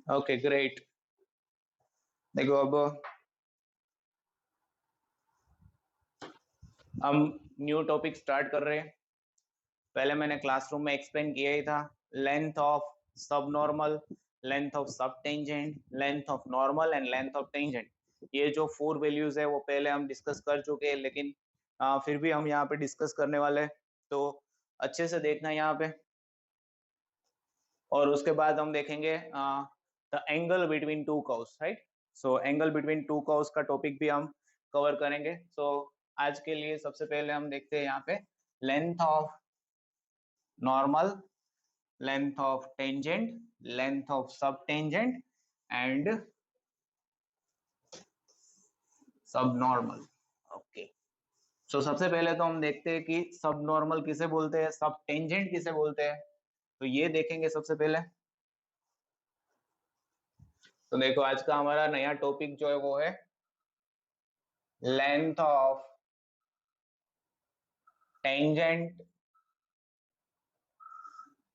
Okay great. देखो अब हम न्यू टॉपिक स्टार्ट कर रहे हैं। पहले मैंने क्लासरूम में एक्सप्लेन किया ही था। Length of sub normal, length of sub tangent, length of normal and length of tangent. ये जो फोर वैल्यूज है वो पहले हम डिस्कस कर चुके हैं, लेकिन फिर भी हम यहाँ पे डिस्कस करने वाले हैं, तो अच्छे से देखना यहाँ पे। और उसके बाद हम देखेंगे the angle between two curves, right. So angle between two curves का टॉपिक भी हम कवर करेंगे। सो आज के लिए सबसे पहले हम देखते हैं यहाँ पे length of normal, length of tangent, length of sub tangent and sub normal. Okay, सो सबसे पहले तो हम देखते हैं कि सब नॉर्मल किसे बोलते हैं, सब टेंजेंट किसे बोलते हैं। तो ये देखेंगे सबसे पहले। तो देखो आज का हमारा नया टॉपिक जो है वो है length of tangent,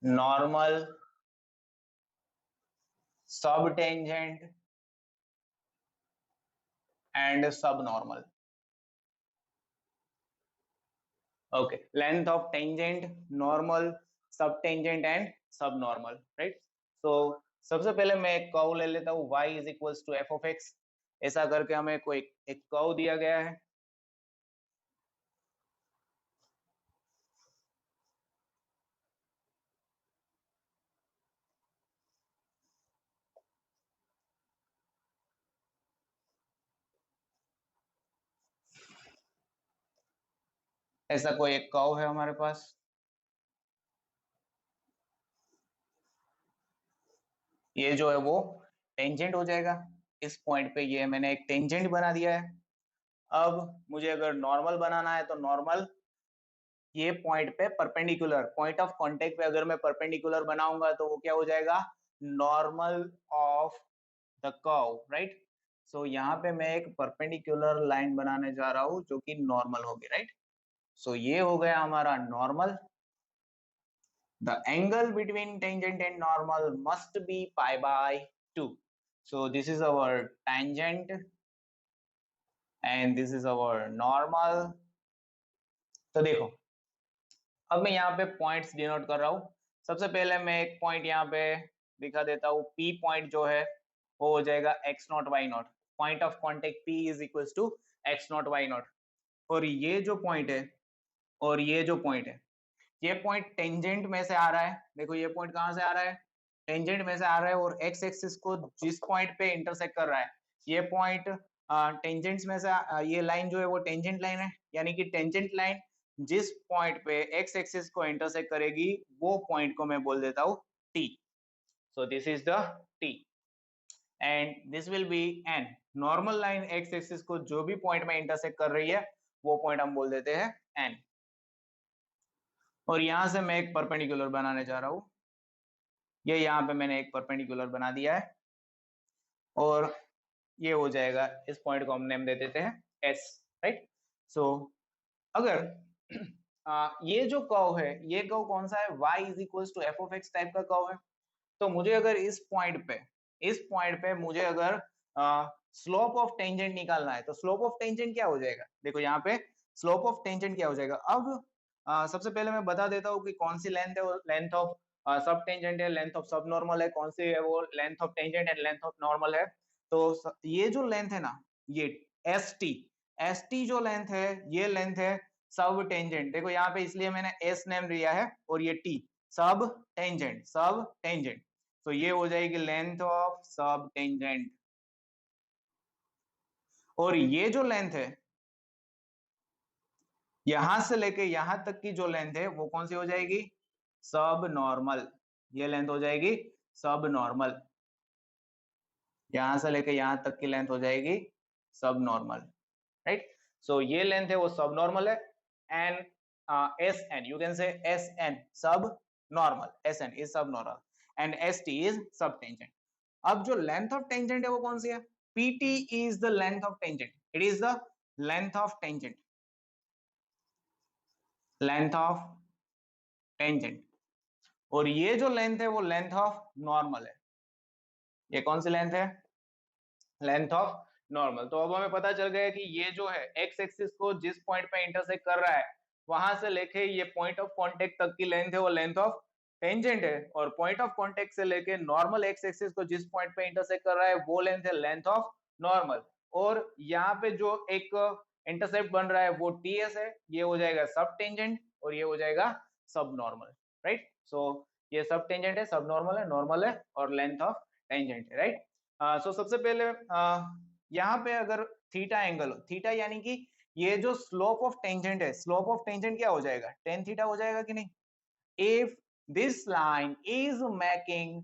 normal, sub tangent and sub normal. Okay, length of tangent, normal, sub tangent and sub normal, right. So सबसे पहले मैं एक कर्व ले लेता हूँ y is equals to f of x. ऐसा करके हमें कोई एक कर्व दिया गया है। ऐसा कोई एक कर्व है हमारे पास। ये जो है वो टेंजेंट हो जाएगा इस पॉइंट पे। ये मैंने एक टेंजेंट बना दिया है। अब मुझे अगर नॉर्मल बनाना है तो नॉर्मल ये पॉइंट पे परपेंडिकुलर, पॉइंट ऑफ कांटेक्ट पे अगर मैं परपेंडिकुलर बनाऊंगा तो वो क्या हो जाएगा, normal of the curve, right. So यहाँ पे मैं एक परपेंडिकुलर लाइन बनाने जा रहा हूँ जो कि नॉर्मल होगी, राइट। सो ये हो गया हमारा normal. The angle between tangent and normal must be pi by 2। So this is our tangent and this is our normal. तो देखो अब मैं यहाँ पे पॉइंट्स डिनोट कर रहा हूँ। सबसे पहले मैं एक पॉइंट यहाँ पे दिखा देता हूँ। P पॉइंट जो है वो हो जाएगा x not y not. Point of contact P is equals to x not y not. और ये जो पॉइंट है, और ये जो पॉइंट है, ये पॉइंट टेंजेंट में से आ रहा है। देखो ये पॉइंट कहाँ से आ रहा है, टेंजेंट में से आ रहा है। और x एक्सिस को जिस पॉइंट पे इंटरसेक्ट कर रहा है ये पॉइंट टेंजेंट्स में से ये लाइन जो है वो टेंजेंट लाइन है। यानी कि टेंजेंट लाइन जिस पॉइंट पे x एक्सिस को इंटरसेक्ट करेगी वो पॉइंट को मैं बोल देता हूँ T। So this is the T and this will be N। Normal line x axis को जो भी पॉइंट में इंटरसेक्ट कर रही है वो पॉइंट हम बोल देते हैं N। और यहां से मैं एक परपेंडिकुलर बनाने जा रहा हूं। ये यहाँ पे मैंने एक परपेंडिकुलर बना दिया है और ये हो जाएगा, इस पॉइंट को हम नेम दे देते हैं S, राइट। सो अगर ये जो कर्व है, ये कर्व कौन सा है, y is equals to f of x type का कर्व है। तो मुझे अगर इस पॉइंट पे मुझे अगर स्लोप ऑफ टेंजेंट निकालना है तो स्लोप ऑफ टेंजेंट क्या हो जाएगा, देखो यहाँ पे स्लोप ऑफ टेंजेंट क्या हो जाएगा। अब सबसे पहले मैं बता देता हूँ कि कौन सी लेंथ है, वो लेंथ ऑफ सब टेंजेंट है, लेंथ ऑफ सब नॉर्मल है। कौन सी है वो, length of tangent and length of normal है। तो ये जो लेंथ है ना, ये एस टी जो लेंथ है, ये लेंथ है सब टेंजेंट। देखो यहाँ पे इसलिए मैंने एस नेम लिया है और ये टी, सब टेंजेंट, सब टेंजेंट। तो ये हो जाएगी लेंथ ऑफ सब टेंजेंट। और ये जो लेंथ है यहां से लेके यहां तक की जो लेंथ है वो कौन सी हो जाएगी, सब नॉर्मल। ये लेंथ हो जाएगी सब नॉर्मल। यहां से लेके यहां तक की लेंथ हो जाएगी सब नॉर्मल, राइट। सो ये लेंथ है वो सब नॉर्मल है। N S N, you can say S N sub normal, S N is sub normal and S T is sub tangent. अब जो लेंथ ऑफ टेंजेंट है वो कौन सी है, PT is the length of tangent, it is the length of tangent, length of tangent. और ये जो length है वो लेंथ ऑफ नॉर्मल है। ये कौन सी लेंथ है, लेंथ ऑफ नॉर्मल। तो अब हमें पता चल गया कि ये जो है एक्स एक्सिस को जिस पॉइंट पे इंटरसेक्ट कर रहा है वहां से लेके ये पॉइंट ऑफ कांटेक्ट तक की लेंथ है वो लेंथ ऑफ टेंजेंट है, और पॉइंट ऑफ कांटेक्ट से लेके नॉर्मल एक्स एक्सिस को जिस पॉइंट पे इंटरसेक्ट कर रहा है वो लेंथ है लेंथ ऑफ नॉर्मल। और यहाँ पे जो एक इंटरसेप्ट बन रहा है वो टीएस है, ये हो जाएगा सब टेंजेंट और ये हो जाएगा सब नॉर्मल, राइट। सो ये सब टेंजेंट है, सब नॉर्मल है और लेंथ ऑफ टेंजेंट है, राइट। सो सबसे पहले यहाँ पे अगर थीटा एंगल, थीटा यानी कि ये जो स्लोप ऑफ टेंजेंट है, स्लोप ऑफ टेंजेंट क्या हो जाएगा, टेन थीटा हो जाएगा कि नहीं। If this line is making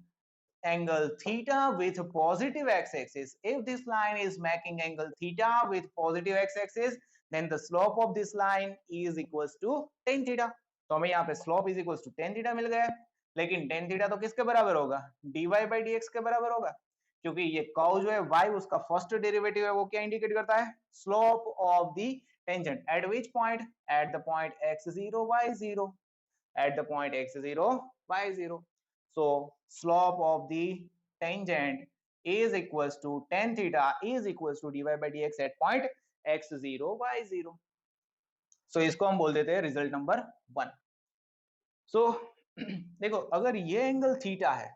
angle theta with positive x-axis, if this line is making angle theta with positive x-axis, then the slope of this line is equals to tan theta। तो हमें यहाँ पे slope is equals to tan theta मिल गया, लेकिन tan theta तो किसके बराबर होगा, dy by dx के बराबर होगा, क्योंकि ये कर्व जो है y उसका फर्स्ट डेरिवेटिव है, वो क्या इंडिकेट करता है, slope of the tangent at which point, at the point x0 y0, at the point x0 y0। so slope of the tangent is equals to tan theta is equals to dy by dx at point x0 y0। so इसको हम बोल देते हैं result number 1। सो देखो अगर ये angle theta है,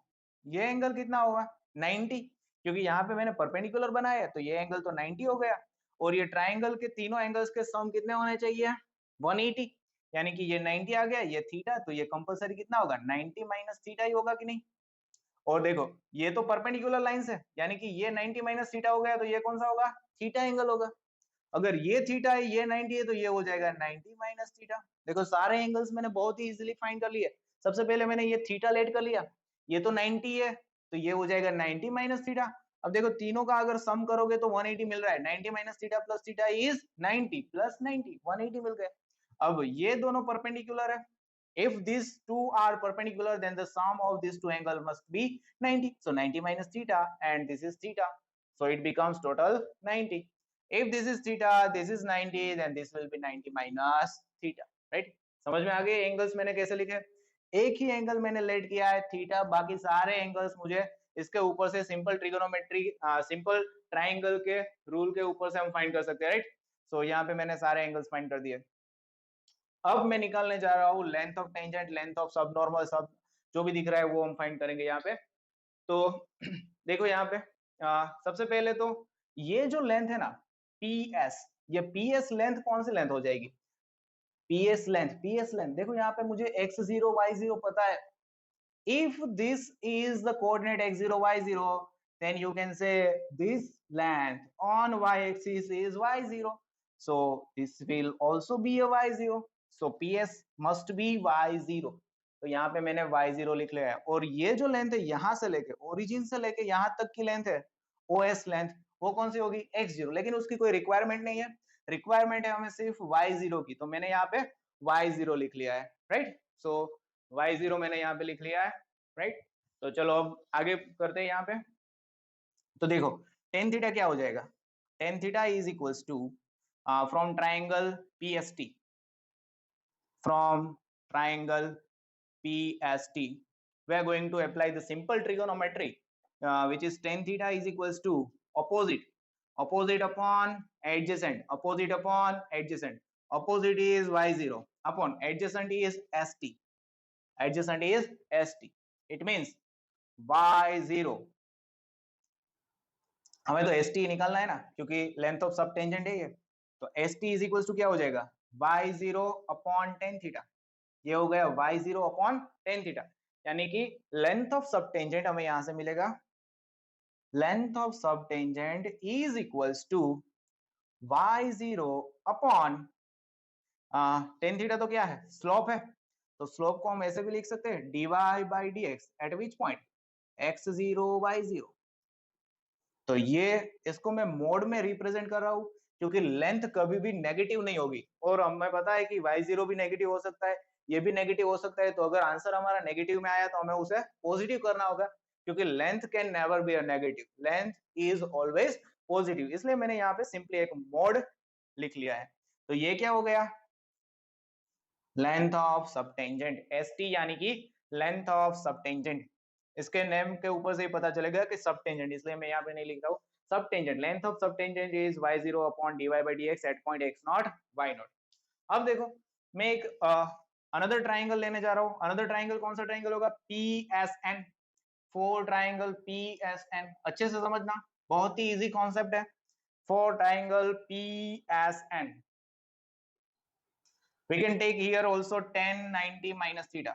ये एंगल कितना होगा 90, क्योंकि यहाँ पे मैंने परपेंडिकुलर बनाया है तो ये एंगल तो 90 हो गया, और ये ट्राइंगल के तीनों एंगल्स के सम कितने होने चाहिए 180, यानी कि ये 90 आ गया, ये थीटा, तो ये कंपलसरी कितना होगा 90 माइनस थीटा ही होगा कि नहीं। और देखो ये तो परपेंडिकुलर लाइंस है, यानी कि ये 90 माइनस थीटा हो गया, तो ये कौन सा होगा, थीटा एंगल होगा। अगर ये थीटा है ये 90 है तो ये हो जाएगा 90 माइनस थीटा। देखो सारे एंगल्स मैंने बहुत ही इजीली फाइंड कर लिए। सबसे पहले मैंने ये थीटा लेट कर लिया, ये तो 90 है तो ये हो जाएगा 90 माइनस थीटा। अब देखो तीनों का अगर सम करोगे तो 180 मिल रहा है, 90 minus theta plus theta is 90 plus 90, 180 मिल गया। अब ये दोनों परपेंडिकुलर है, if these two are perpendicular then the sum of these two angle must be 90, so 90 minus theta and this is theta, so it becomes total 90। if this is theta this is 90 then this will be 90 minus theta, right। समझ में आ गए angles मैंने कैसे लिखे, एक ही angle मैंने late किया है थीटा, बाकी सारे एंगल्स मुझे इसके ऊपर से सिंपल ट्रिगोनोमेट्री सिंपल ट्राइंगल के रूल के ऊपर से हम फाइंड कर सकते हैं, राइट। सो यहाँ पे मैंने सारे एंगल्स फाइंड कर दिए। अब मैं निकालने जा रहा हूँ length of tangent, length of sub normal, सब जो भी दिख रहा है वो हम फाइंड करेंगे यहाँ पे। तो देखो यहाँ पे सबसे पहले तो ये जो लेंथ है ना पीएस, ये पीएस लेंथ कौन सी लेंथ हो जाएगी, पीएस लेंथ देखो यहाँ पे मुझे x0 y0 पता है। if this is the coordinate x0 y0 then you can say this length on y-axis is y0, so this will also be a y0, so ps must be y0। तो यहाँ पे मैंने y0 लिख लिया है, और ये जो लेंथ है यहाँ से लेके ओरिजिन से लेके यहाँ तक की लेंथ है OS लेंथ, वो कौन सी होगी x0, लेकिन उसकी कोई रिक्वायरमेंट नहीं है, रिक्वायरमेंट है हमें सिर्फ y0 की, तो मैंने यहाँ पे y0 लिख लिया है, राइट। सो y0 मैंने यहाँ पे लिख लिया है, राइट। तो चलो अब आगे करते हैं यहाँ पे। तो देखो टेन थीटा क्या हो जाएगा, tan theta is equals to from triangle PST, from triangle PST we are going to apply the simple trigonometry which is tan theta is equals to opposite, opposite upon adjacent, opposite upon adjacent, opposite is y0 upon adjacent is st, adjacent is st, it means y0, हमें तो st निकालना है ना क्योंकि length of sub tangent है ये, तो st is equals to क्या हो जाएगा y0 अपॉन tan थीटा, ये हो गया y0 अपॉन tan थीटा, यानी कि लेंथ ऑफ सब टेंजेंट हमें यहां से मिलेगा length of sub tangent is equals to y0 upon tan theta तो क्या है स्लोप है, तो स्लोप को हम ऐसे भी लिख सकते हैं dy by dx at which point x0 y0। तो ये इसको मैं मोड में रिप्रेजेंट कर रहा हूं क्योंकि लेंथ कभी भी नेगेटिव नहीं होगी, और हमें पता है कि y0 भी नेगेटिव हो सकता है, ये भी नेगेटिव हो सकता है, तो अगर आंसर हमारा नेगेटिव में आया तो हमें उसे पॉजिटिव करना होगा, क्योंकि length can never be a negative, length is always positive, इसलिए मैंने यहाँ पे सिंपली एक मोड लिख लिया है। तो ये क्या हो गया लेंथ ऑफ सबटेंजेंट st, यानी कि लेंथ ऑफ सबटेंजेंट, इसके नेम के ऊपर से ही पता चलेगा कि सब टेंजेंट, इसलिए मैं यहाँ पे नहीं लिख रहा हूँ। Sub tangent, length of sub tangent is y0 upon dy by dx at point x not y not. अब देखो मैं एक अनदर ट्राइंगल लेने जा रहा हूँ। अनदर ट्राइंगल कौन सा ट्राइंगल होगा? PSN, four triangle PSN। अच्छे से समझना, बहुत ही इजी कॉन्सेप्ट है। Four triangle PSN, we can take here also tan 90 minus theta,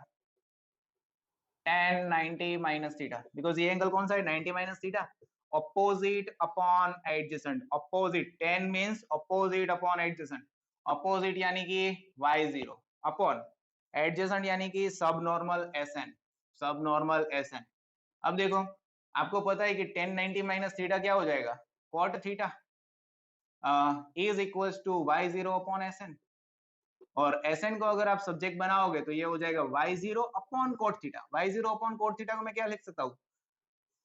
tan 90 minus theta, because ये एंगल कौन सा है? 90 minus theta, opposite upon adjacent, opposite, tan means opposite upon adjacent, opposite यानी कि y0 upon adjacent यानी कि सब normal SN, सब नॉर्मल SN। अब देखो आपको पता है कि tan 90 minus theta क्या हो जाएगा? cot theta is equals to y0 upon SN, और Sn को अगर आप सब्जेक्ट बनाओगे तो ये हो जाएगा y0 upon cot theta. y0 upon cot theta को मैं क्या लिख सकता हूँ?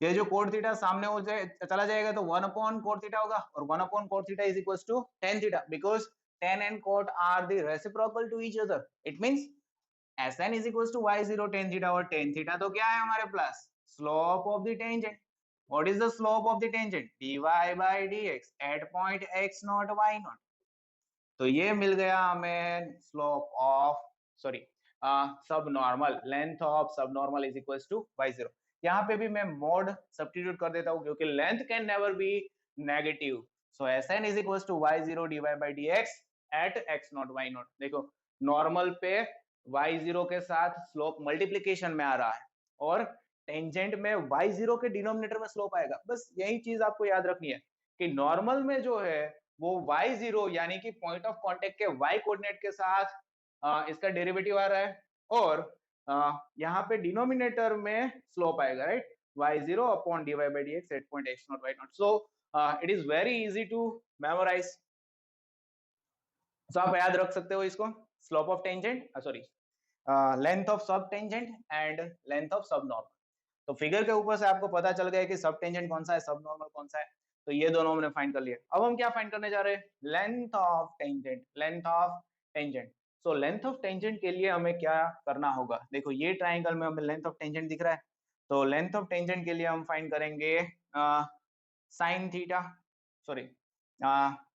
ये जो कोट थीटा सामने हो जाए चला जाएगा तो 1 अपॉन कोट थीटा होगा, और 1 upon cot theta is equals to tan theta, because tan and cot are the reciprocal to each other. It means Sn is equals to y0 tan theta, और tan theta तो क्या है हमारे पास? Slope of the tangent. What is the slope of the tangent? dy by dx at point x naught y naught. तो ये मिल गया हमें slope of, sorry, sub normal, length of sub normal is equals to y0। यहाँ पे भी मैं mode substitute कर देता हूँ क्योंकि length can never be negative, so Sn is equals to y0 dy by dx at x not y not. देखो normal पे y0 के साथ स्लोप मल्टीप्लिकेशन में आ रहा है, और टेंजेंट में y0 के डिनोमिनेटर में स्लोप आएगा। बस यही चीज आपको याद रखनी है कि नॉर्मल में जो है वो y0 यानी कि पॉइंट ऑफ कांटेक्ट के y कोऑर्डिनेट के साथ इसका डेरिवेटिव आ रहा है, और यहाँ पे डिनोमिनेटर में स्लोप आएगा, right? y0 upon dy by dx at point x not y naught. So it is very easy to memorise. सो आप याद रख सकते हो इसको, slope of tangent, sorry, length of sub tangent and length of sub normal. तो figure के ऊपर से आपको पता चल गया कि सब टेंजेंट कौन सा है, सब नॉर्मल कौन सा है। तो ये दोनों हमने फाइंड कर लिए। अब हम क्या फाइंड करने जा रहे हैं? Length of tangent, length of tangent. So length of tangent के लिए हमें क्या करना होगा? देखो ये ट्राइंगल में हमें लेंथ ऑफ टेंजेंट दिख रहा है, तो लेंथ ऑफ टेंजेंट के लिए हम फाइंड करेंगे sine theta, sorry,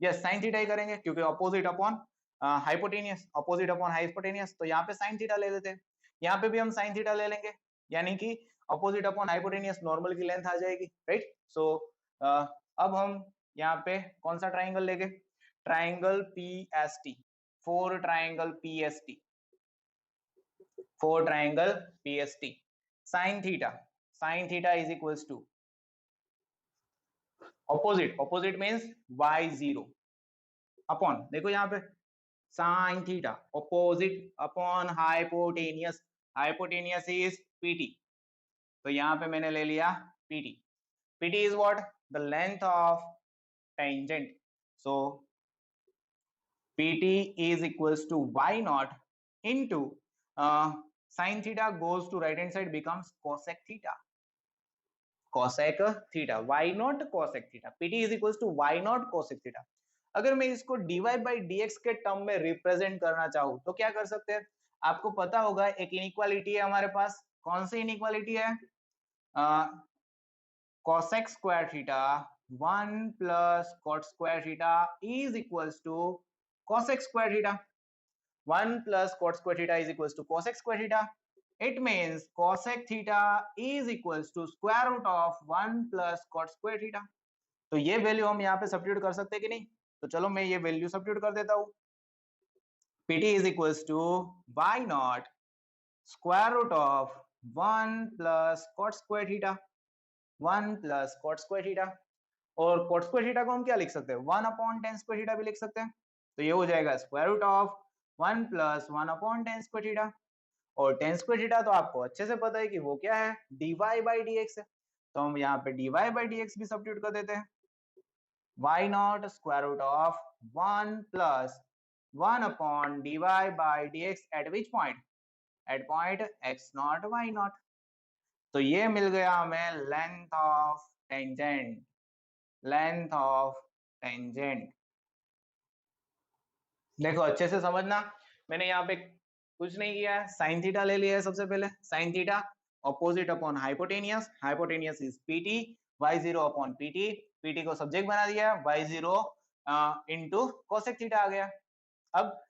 yes sine theta ही करेंगे क्योंकि opposite upon hypotenuse, opposite upon hypotenuse, तो यहाँ पे साइन थीटा ले लेते हैं। यहाँ पे भी हम साइन थीटा ले लेंगे, यानी कि ऑपोजिट अपॉन हाइपोटेनियस, नॉर्मल की लेंथ आ जाएगी, राइट? सो अब हम यहाँ पे कौन सा ट्राइंगल लेंगे? Triangle PST, for triangle PST, for triangle PST। Sine theta is equals to opposite, opposite means y0 upon, देखो यहाँ पे sine theta opposite upon hypotenuse, hypotenuse is PT, तो यहाँ पे मैंने ले लिया PT। PT is what? The length of tangent. So PT is equals to y naught into sin theta goes to right hand side becomes cosec theta. Cosec theta, y naught cosec theta. PT is equals to y naught cosec theta. अगर मैं इसको dy by dx के term में represent करना चाहूँ तो क्या कर सकते हैं? आपको पता होगा एक इनइक्वालिटी है हमारे पास। कौन सी इनइक्वालिटी है? cosec square theta 1 plus cot square theta is equals to cosec square theta. 1 plus cot square theta is equals to cosec square theta. It means cosec theta is equals to square root of 1 plus cot square theta. तो ये value हम यहाँ पे substitute कर सकते हैं कि नहीं? तो चलो मैं ये वैल्यू सब्स्टिट्यूट कर देता हूँ। PT is equals to y naught square root of 1 plus cot square theta, 1 plus cot square theta, और cot square theta को हम क्या लिख सकते हैं? 1 upon tan square theta भी लिख सकते हैं, तो ये हो जाएगा square root of 1 plus 1 upon tan square theta, और tan square theta तो आपको अच्छे से पता है कि वो क्या है? dy by dx है, तो हम यहाँ पे dy by dx भी सब्स्टिट्यूट कर देते हैं। y naught square root of 1 plus 1 upon dy by dx at which point? At point x naught y naught। तो ये मिल गया हमें length of tangent, length of tangent. देखो अच्छे से समझना, मैंने यहाँ पे कुछ नहीं किया है, साइन थीटा ले लिया है सबसे पहले, sine theta, opposite upon hypotenuse, hypotenuse is pt, y0 upon pt, pt को सब्जेक्ट बना दिया, y0 into cosec थीटा आ गया। अब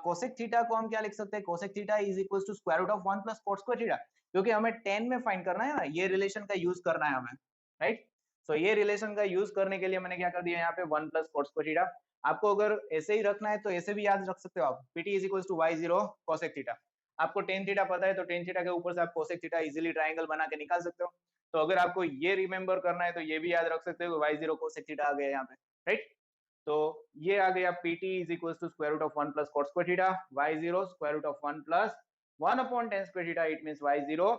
कोसेक थीटा को हम क्या लिख सकते हैं, cosec theta is equal to square root of 1 plus cot square theta, क्योंकि हमें tan में फाइंड करना है ना, ये रिलेशन का यूज करना है हमें, राइट। सो ये रिलेशन का यूज करने के लिए मैंने क्या कर दिया यहाँ पे 1 प्लस कोट स्क्वायर थीटा। आपको अगर ऐसे ही रखना है तो ऐसे भी याद रख सकते हो आप, pt is equal to y0 cosec theta. आपको tan थीटा पता है तो tan थीटा के ऊपर से आप कोसेक थीटा इजीली ट्रायंगल बना के निकाल सकते हो। तो अगर आपको ये रिमेंबर करना है तो ये भी याद रख सकते हो, y0 कोसेक थीटा आ गया यहाँ पे, राइट। तो ये आ गया pt is equal to square root of 1 plus cot square theta, y0 square root of 1 plus 1 upon tan square theta, it means y0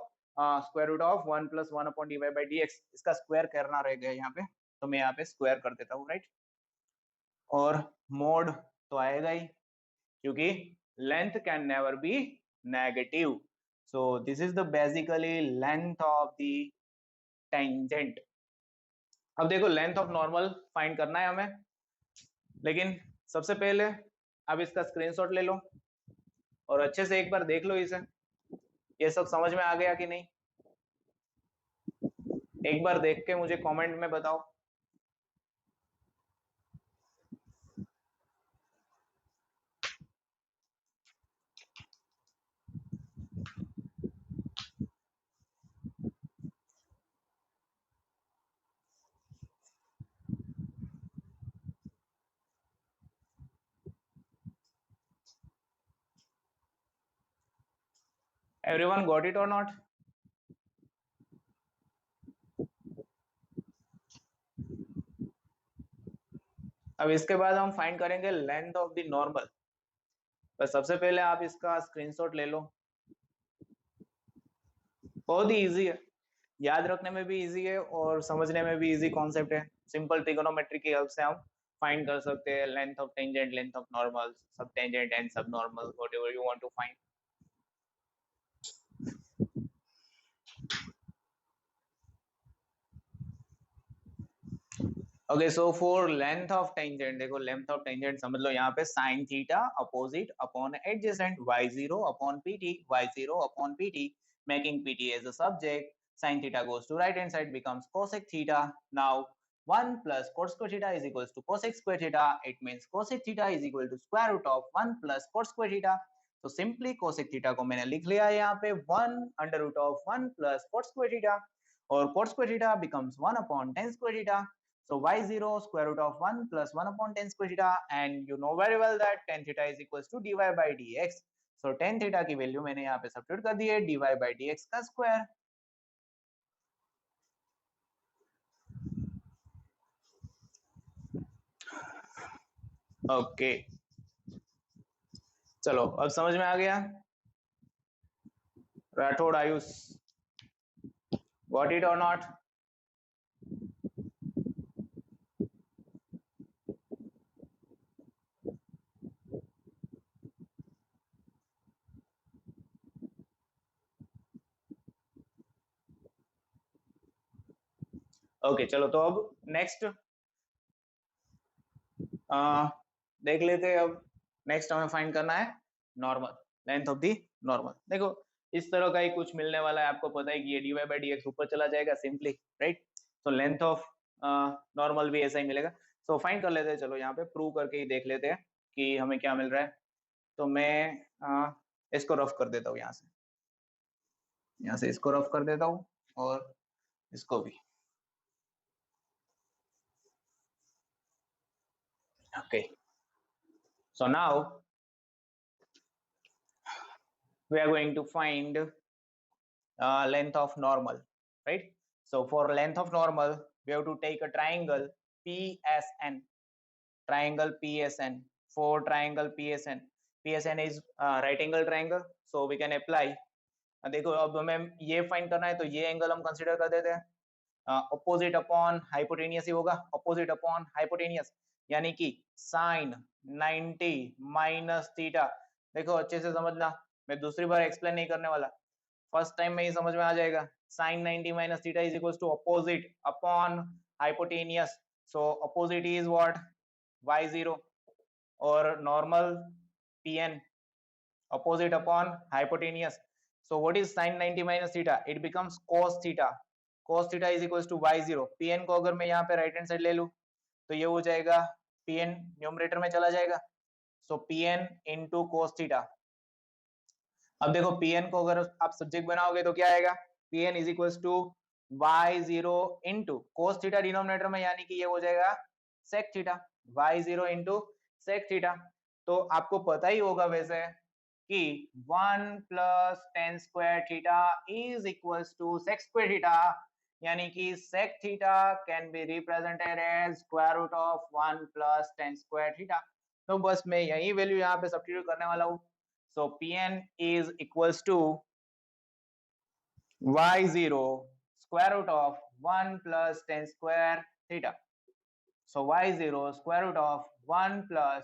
square root of 1 plus 1 upon dy by dx। इसका square करना रह गया यहाँ पे, तो मैं यहाँ पे स्क्वायर कर देता हूँ, राइट। और मोड तो आएगा ही, क्योंकि length can never be negative. So this is the basically length of the tangent. अब देखो लेंथ ऑफ नॉर्मल फाइंड करना है हमें, लेकिन सबसे पहले अब इसका स्क्रीनशॉट ले लो और अच्छे से एक बार देख लो इसे, ये सब समझ में आ गया कि नहीं, एक बार देख के मुझे कमेंट में बताओ। Everyone got it or not? अब इसके बाद हम फाइंड करेंगे लेंथ ऑफ द नॉर्मल। तो सबसे पहले आप इसका स्क्रीनशॉट ले लो, बहुत ही इजी है, याद रखने में भी इजी है और समझने में भी इजी कॉन्सेप्ट है। सिंपल ट्रिगोनोमेट्री की हेल्प से हम फाइंड कर सकते हैं length of tangent, length of normal, sub tangent and sub normal, whatever you want to find. Okay, so for length of tangent, देखो लेंथ ऑफ टेंजेंट समझ लो यहाँ पे sin theta opposite upon adjacent, y0 upon pt, y0 upon pt, making pt as a subject, sin theta goes to right hand side becomes cosec theta. Now 1 plus cot square theta is equals to cosec square theta, it means cosec theta is equal to square root of 1 plus cot square theta. तो simply cosec theta को मैंने लिख लिया है यहाँ पे 1 under root of 1 plus cot square theta, और cot square theta becomes 1 upon tan square theta. So y0 square root of 1 plus 1 upon tan square theta, and you know very well that tan theta is equals to dy by dx. So tan theta की value मैंने यहाँ पे substitute कर दी है, dy by dx का square. Okay, चलो अब समझ में आ गया। Rathore Ayush, got it or not? Okay चलो, तो अब नेक्स्ट देख लेते हैं। अब नेक्स्ट हमें फाइंड करना है normal, length of the normal. देखो इस तरह का ही कुछ मिलने वाला है, आपको पता है कि ये dy बाई dx ऊपर चला जाएगा सिंपली, राइट। तो लेंथ ऑफ नॉर्मल भी ऐसा ही मिलेगा। तो फाइंड कर लेते हैं, चलो यहाँ पे प्रूव करके ही देख लेते हैं कि हमें क्या मिल रहा है। तो मैं इसको रफ कर देता हूँ, यहाँ से इसको रफ कर देता हूँ और इसको भी। Okay, so now we are going to find length of normal, right? So for length of normal we have to take a triangle PSN, triangle PSN. For triangle PSN, PSN is right angle triangle, so we can apply। देखो अब हमें ये find करना है तो ये angle हम consider कर देते हैं, ऑपोजिट अपॉन हाइपोटेनियस ही होगा, ऑपोजिट अपॉन हाइपोटेनियस, यानी कि साइन 90 माइनस थीटा। देखो अच्छे से समझना, मैं दूसरी बार एक्सप्लेन नहीं करने वाला, फर्स्ट टाइम में ही समझ में आ जाएगा। Sine 90 minus theta is equals to opposite upon hypotenuse, so opposite is what, y0, और normal pn, opposite upon hypotenuse, So what is sin 90 minus theta? It becomes cos theta. Cos theta is equals to y0. Pn को अगर मैं यहाँ पे right hand side ले लूं तो ये हो जाएगा Pn न्यूमरेटर में चला जाएगा, so Pn into cos theta. अब देखो Pn को अगर आप सब्जेक्ट बनाओगे तो क्या आएगा? Pn is equals to y0 into cos theta denominator में, यानी कि ये हो जाएगा sec theta. y0 into sec theta. तो आपको पता ही होगा वैसे कि 1 plus tan square theta is equals to sec square theta, यानी कि sec theta can be represented as square root of 1 plus tan square theta. तो बस मैं यही वैल्यू यहाँ पे सब्स्टिट्यूट करने वाला हूँ. So Pn is equals to y0 square root of 1 plus tan square theta. So y0 square root of 1 plus,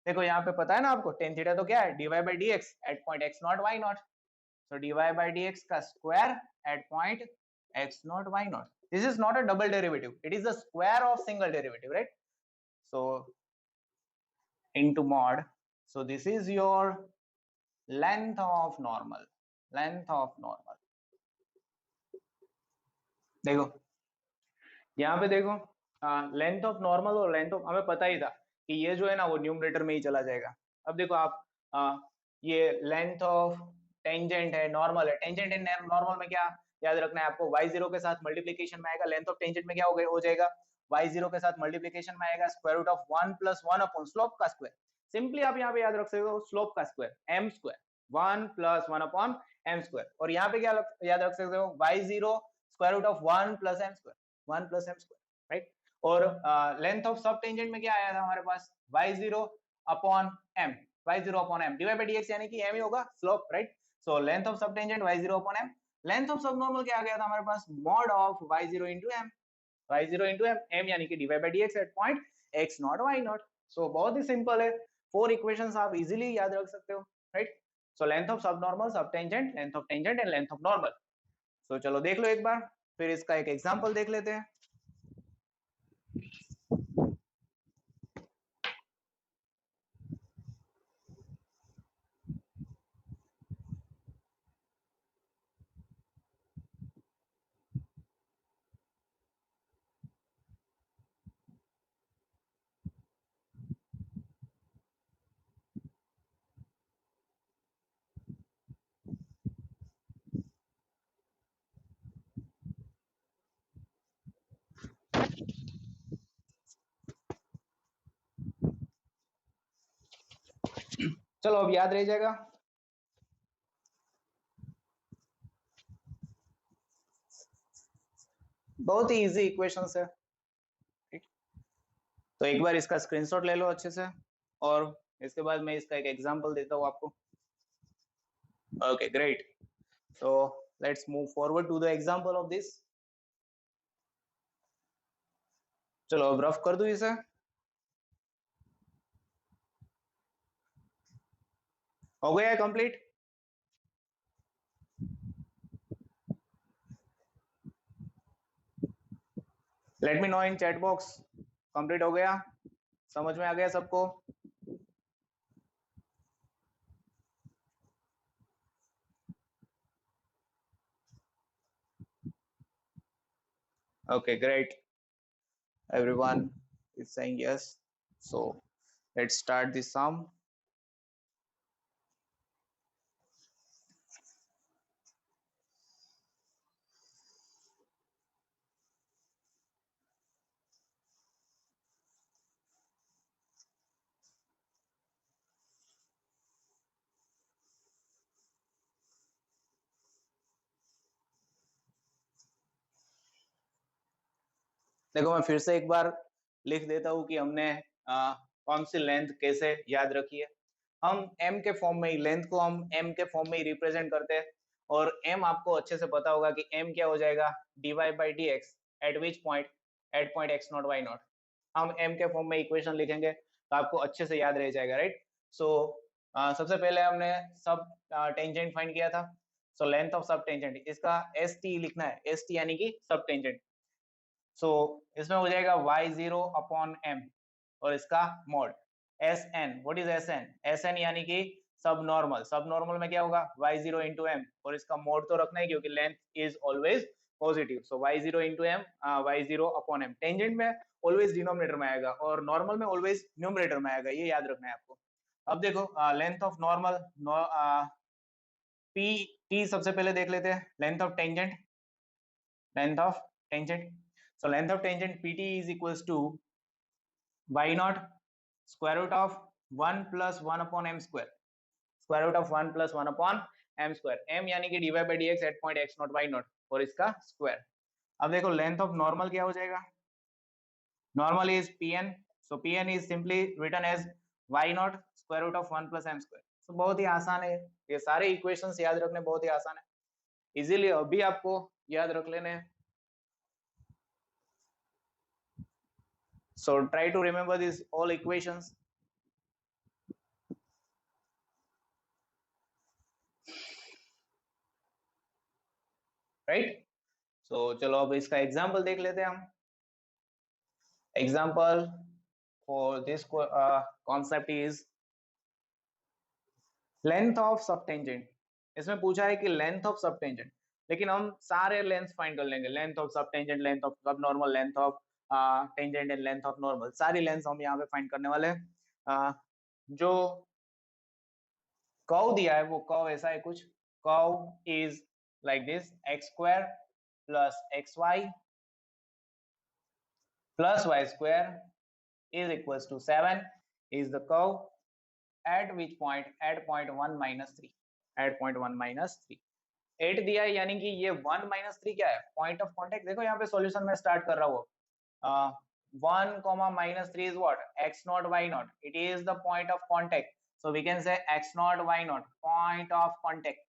देखो यहाँ पे पता है ना आपको tan थीटा तो क्या है, dy by dx at point x naught y naught. So dy by dx का square at point x naught y naught. This is not a double derivative, it is the square of single derivative, right? So into mod, so this is your length of normal. देखो यहाँ पे देखो length of normal और length of, हमें पता ही था कि ये जो है ना वो न्यूमरेटर में ही चला जाएगा. अब देखो आप ये लेंथ ऑफ टेंजेंट है, नॉर्मल है. टेंजेंट एंड नॉर्मल में क्या याद रखना है आपको? y0 के साथ मल्टीप्लिकेशन में आएगा. लेंथ ऑफ टेंजेंट में क्या हो जाएगा? y0 के साथ मल्टीप्लिकेशन में आएगा square root of 1 plus 1 upon slope का स्क्वायर. सिंपली आप यहाँ पे याद रख सकते हो स्लोप का square m square, 1 plus 1 upon m square. और यहाँ पे क्या याद रख सकते हो? y0 square root of 1 plus m square, 1 plus m square, right. और लेंथ ऑफ सब टेंजेंट में क्या आया था हमारे पास? y0 upon m, y0 upon m divide by dx, यानी कि m ही होगा slope, right. So length of sub tangent y0 upon m. Length of sub normal क्या आ गया था हमारे पास? Mod of y0 into m, y0 into m यानी कि divide by dx at point x not y naught. So बहुत ही सिंपल है, 4 इक्वेशंस आप इजीली याद रख सकते हो, right. So length of sub normal, sub tangent, length of tangent and length of normal. So चलो देख लो एक बार, फिर इसका एक एग्जांपल देख लेते हैं. चलो अब याद रह जाएगा. बहुत ही इजी इक्वेशंस है, तो एक बार इसका स्क्रीनशॉट ले लो अच्छे से, और इसके बाद मैं इसका एक एग्जांपल देता हूँ आपको. Okay great. So let's move forward to the example of this. चलो अब रफ कर दूं इसे. हो गया है complete? Let me know in chat box. Complete हो गया? समझ में आ गया सबको? Okay, great. Everyone is saying yes. So let's start the sum. देखो मैं फिर से एक बार लिख देता हूँ कि हमने कौन सी लेंथ कैसे याद रखी है. हम m के फॉर्म में ही, लेंथ को हम m के फॉर्म में ही रिप्रेजेंट करते हैं, और m आपको अच्छे से पता होगा कि m क्या हो जाएगा? dy by dx at which point? At point x not y not. हम m के फॉर्म में इक्वेशन लिखेंगे तो आपको अच्छे से याद रह जाएगा, राइट. सो सबसे पहले हमने सब टेंजेंट फाइंड किया था. सो लेंथ ऑफ सब टेंजेंट, इसका st लिखना है, st यानी कि सब टेंजेंट. सो इसमें हो जाएगा y0 अपॉन m और इसका mod. Sn, what is Sn? Sn यानी कि सब नॉर्मल में क्या होगा y0 इंटू एम, और इसका मोड तो रखना है क्योंकि length is always positive, so y0 into m, y0 upon m. Tangent में ऑलवेज डिनोमिनेटर में आएगा और नॉर्मल में ऑलवेज न्यूमरेटर में आएगा, ये याद रखना है आपको। अब देखो length of normal P T सबसे पहले देख लेते हैं, length of tangent, so length of tangent pt is equals to y naught square root of 1 plus 1 upon m square, square root of 1 plus 1 upon m square, m यानी कि dy by dx at point x naught y naught और इसका square. अब देखो length of normal क्या हो जाएगा, normal is pn, so pn is simply written as y naught square root of 1 plus m square। so बहुत ही आसान है, ये सारे इक्वेशंस याद रखने बहुत ही आसान है, इजीली अभी आपको याद रख लेने हैं। So try to remember these all equations. Right? So चलो अब इसका एग्जाम्पल देख लेते हैं हम। Example for this concept is length of subtangent। इसमें पूछा है कि लेंथ ऑफ सबटेंजेंट, लेकिन हम सारे लेंथ फाइंड कर लेंगे, length of subtangent, length of subnormal, length of tangent and length of normal, सारी लेंथ हम यहाँ पे फाइंड करने वाले हैं। जो कर्व दिया है वो कर्व ऐसा है कुछ, curve is like this, x square plus xy plus y square is equals to 7 is the curve at which point, at point 1 minus 3, at point 1 minus 3 8 दिया है, यानी कि ये 1 minus 3 क्या है, पॉइंट ऑफ कॉन्टेक्ट। देखो यहाँ पे सॉल्यूशन में स्टार्ट कर रहा हूँ, 1 comma minus 3 is what, x naught y naught, it is the point of contact, so we can say x naught y naught, point of contact।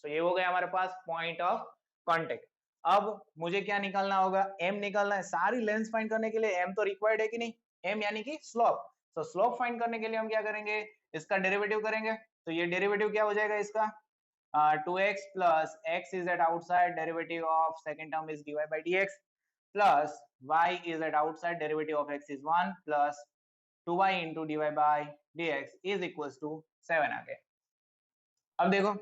so ये हो गया हमारे पास पॉइंट ऑफ कांटेक्ट। अब मुझे क्या निकालना होगा, m निकालना है। सारी लेंथ फाइंड करने के लिए m तो रिक्वायर्ड है कि नहीं, m यानी कि स्लोप। तो स्लोप फाइंड करने के लिए हम क्या करेंगे, इसका डेरिवेटिव करेंगे। तो ये डेरिवेटिव क्या हो जाएगा इसका, 2x plus x is at outside, derivative of second term is dy by dx, plus y is at outside, derivative of x is 1 plus 2y into dy by dx is equals to 7 आ गए। अब देखो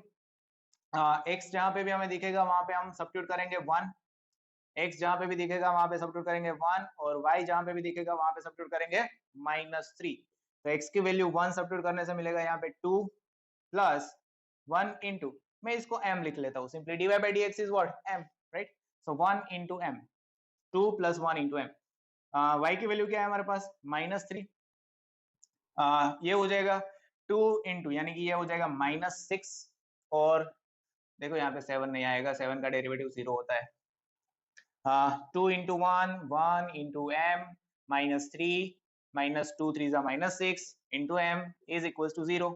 x जहां पे भी हमें दिखेगा वहां पे हम सब्स्टिट्यूट करेंगे 1, x जहां पे भी दिखेगा वहां पे सब्स्टिट्यूट करेंगे 1, और y जहां पे भी दिखेगा वहां पे सब्स्टिट्यूट करेंगे -3। तो x की वैल्यू 1 सब्स्टिट्यूट करने से मिलेगा यहाँ पे 2 प्लस 1 इंटू, मैं इसको m लिख लेता हूँ simply, dy by dx is what, m, right. So 1 into m, 2 plus 1 into m, y की वैल्यू क्या है हमारे पास -3, ये हो जाएगा 2 इंटू, यानी कि ये हो जाएगा -6, और देखो यहाँ पे 7 नहीं आएगा, 7 का डेरिवेटिव 0 होता है। 2 into 1, 1 into m -3 -2 3 -6 into m is equal to 0,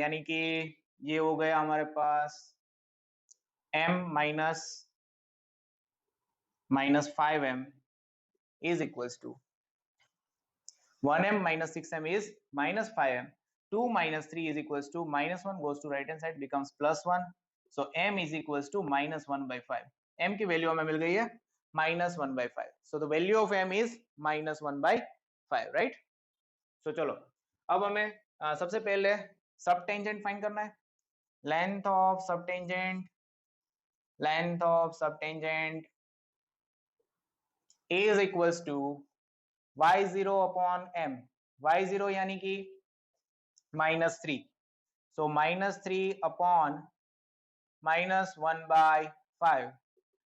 यानी कि ये हो गया हमारे पास m -5m is equals to 1m minus 6m is -5m, 2 minus 3 is equals to -1 goes to right hand side becomes +1, so m is equals to -1/5, m की value हमें मिल गई है -1/5, so the value of m is -1/5, right। so चलो अब हमें सबसे पहले सब टेंजेंट फाइंड करना है, length of sub tangent is equals to y0 upon m, y0 यानी कि -3, so -3 upon -1/5,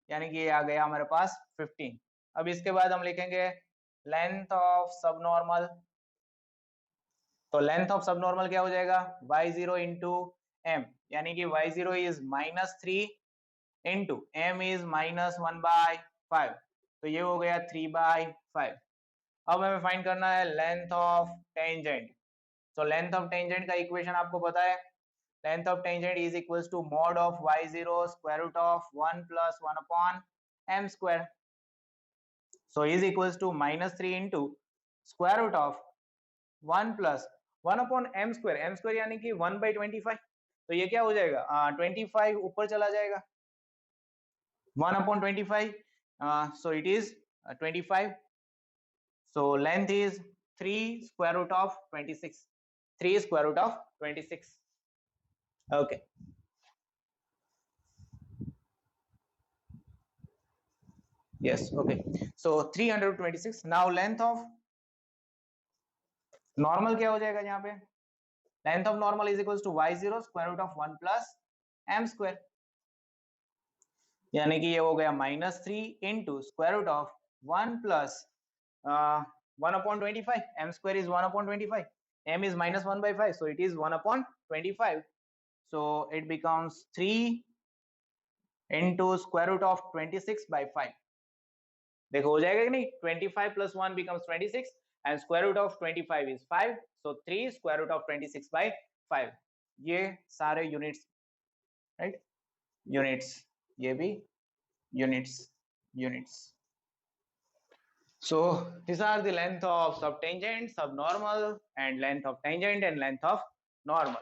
यानी कि ये आ गया हमारे पास 15। अब इसके बाद हम लिखेंगे लेंथ ऑफ सबनॉर्मल, तो लेंथ ऑफ सबनॉर्मल क्या हो जाएगा, y0 इंटू m, यानी कि y0 is -3 into m is -1/5, तो ये हो गया 3/5। अब हमें फाइंड करना है लेंथ ऑफ टेंजेंट, तो लेंथ ऑफ टेंजेंट का इक्वेशन आपको पता है, length of tangent is equals to mod of y0 square root of 1 plus 1 upon m square, so is equals to -3 into square root of 1 plus 1 upon m square यानी कि 1/25, तो ये क्या हो जाएगा, 25 ऊपर चला जाएगा, 1 upon 25, so it is 25, so length is 3 square root of 26, 3 square root of 26. Okay. Yes, okay. So 326. Now length of normal क्या हो जाएगा यहाँ पे? Length of normal is equals to y0 square root of 1 plus m square. यानी कि ये हो गया -3 into square root of 1 plus 1 upon 25. M square is 1 upon 25. M is -1 by 5, so it is 1 upon 25. So it becomes 3 into square root of 26 by 5. देखो हो जाएगा कि नहीं? 25 plus 1 becomes 26 and square root of 25 is 5. So 3 square root of 26 by 5. ये सारे units, right? Units. ये भी units. So these are the length of subtangent, subnormal, and length of tangent and length of normal.